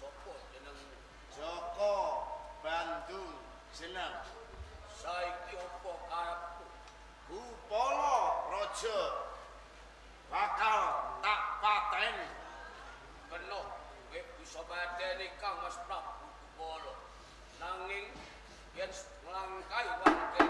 Sopo jenengmu? Joko Bandung jeneng. Saiki opo karepmu? Kupala Raja bakal tak pateni. Kena kowe bisa mateni Kang Mas Prabu Kupala. Nanging yen nglangkai wangke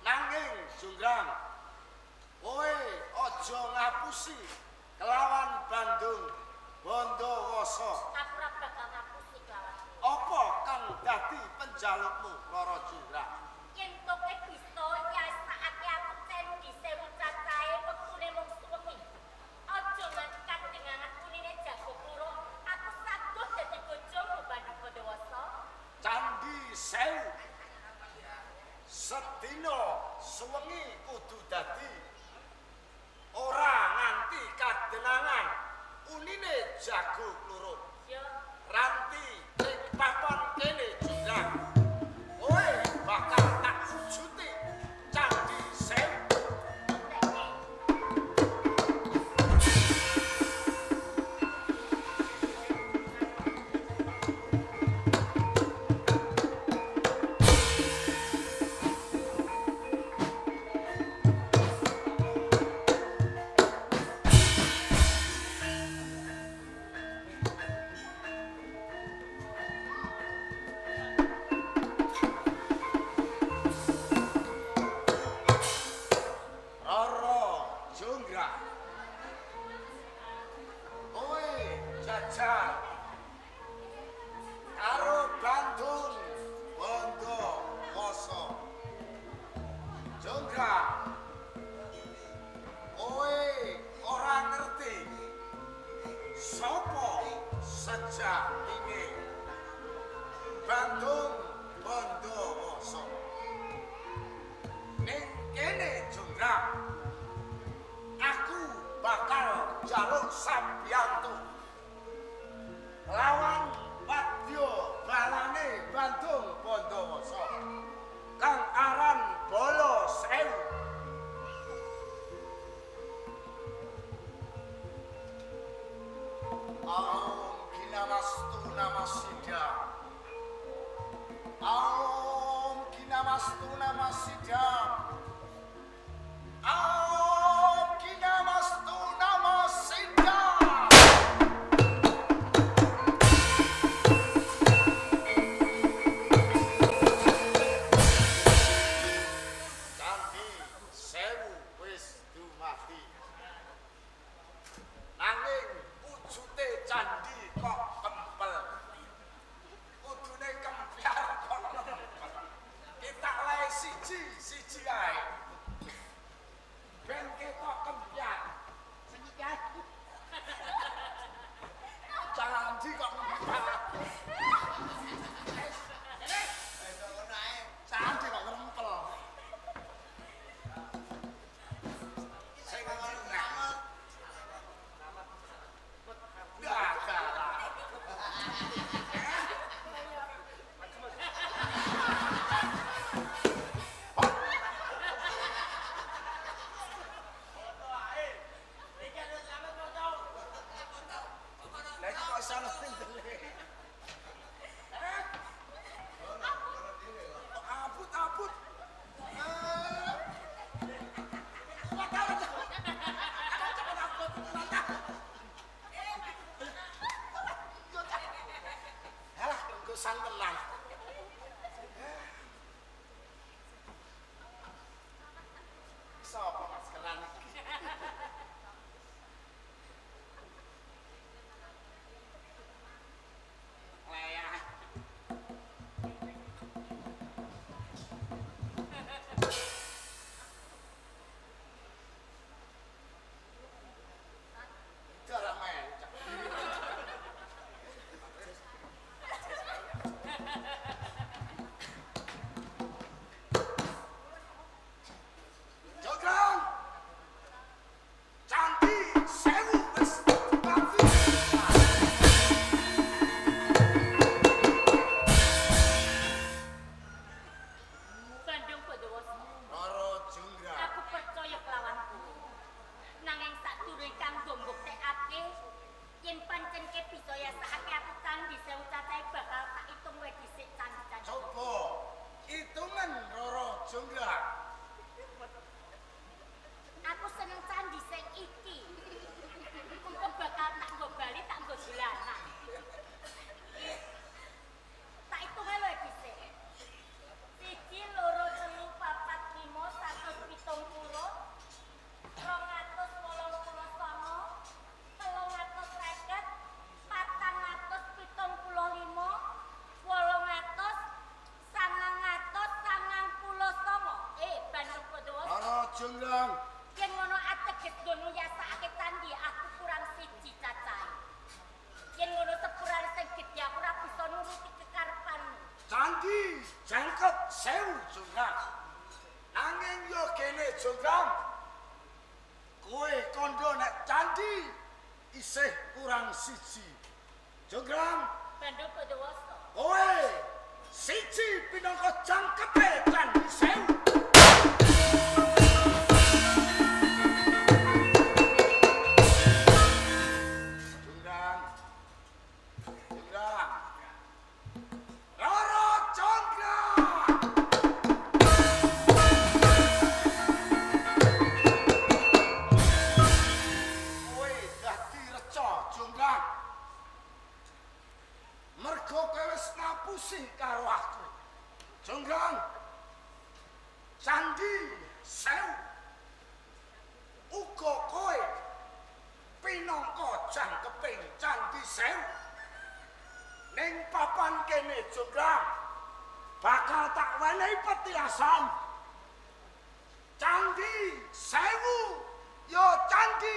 Nanging Jonggrang, kowe aja ngapusi kelawan Bandung Bondowoso. Aku ora bakal ngapusi kelawan. Apa kang dadi penjalukmu Rara Jonggrang? Yen toke bisa ya saake aku cendi sewu cacahe wektune mung suwengi. Aja nganti kadingan kunine jago kloro, aku saguh dadi bojomu Bandung Bondowoso. Candi Sewu. Sedina suwengi kudu dadi ora nganti kadenangan unine jago kloro. Yo, Ranti ing papan kene Jonggrang. Kowe bakal tak sujuti Candi Sewu. Rara Jonggrang. Kowe jajal karo Bandung Bondowoso. Jonggrang, kowe ora ngerti sapa sejatine Bandung Bondowoso. Ning kene Jonggrang, aku bakal jaluk sambiyantu lawan wadya balane Bandung Bondowoso kang aran Bala Sewu. Om Kinamastu Namasidya. Om Kinamastu Namasidya. Om Kinamastu Namasidya. Candi Sewu wis dumadi. Nanging wujute candi kok kempel. Kudune kempyar kok kempel. Kita lae siji ae. Ben ketok kempyar. Candi kok kempel. Candi kok kempel. Sing ngenak. Enggak kalah. Lagi kok salah ndele. Abut. Halah, engko sangkelan. Sapa maskeran iki? Leyah. Darah mencak. Jonggrang. Candi Sewu wis dumadi. Bandung Bondowoso. Rara Jonggrang. Aku percaya kelawanku. Nanging sadurunge kanggo mbuktekake yen pancen ke bisa ya saake aku candi sewu cacahe bakal tak hitung wae dhisik candi-candi. Coba hitungan Rara Jonggrang. Aku seneng candi sing iki. Engko bakal tak nggo bali tak nggo dolanan. Tak hitung wae dhisik. 1, 2, 3, 4, 5, Jonggrang. Yen ngono ateges nggon nguyasake candhi aku kurang siji cacahe. Yen ngono sepurane sing gedhe aku ora bisa nuruti kekarepanmu. Candhi jangkep 1000 Jonggrang. Nanging yo kene Jonggrang. Kowe kondo nek candhi isih kurang siji. Jonggrang, Bandha Padawasa. kowe siji pinangka jangkepe candhi 1000. Karo aku Jonggrang candhi 1000 uga kowe pinangka jangkeping candhi 1000 ning papan kene Jonggrang bakal tak wenehi petilasan candhi 1000 yo candhi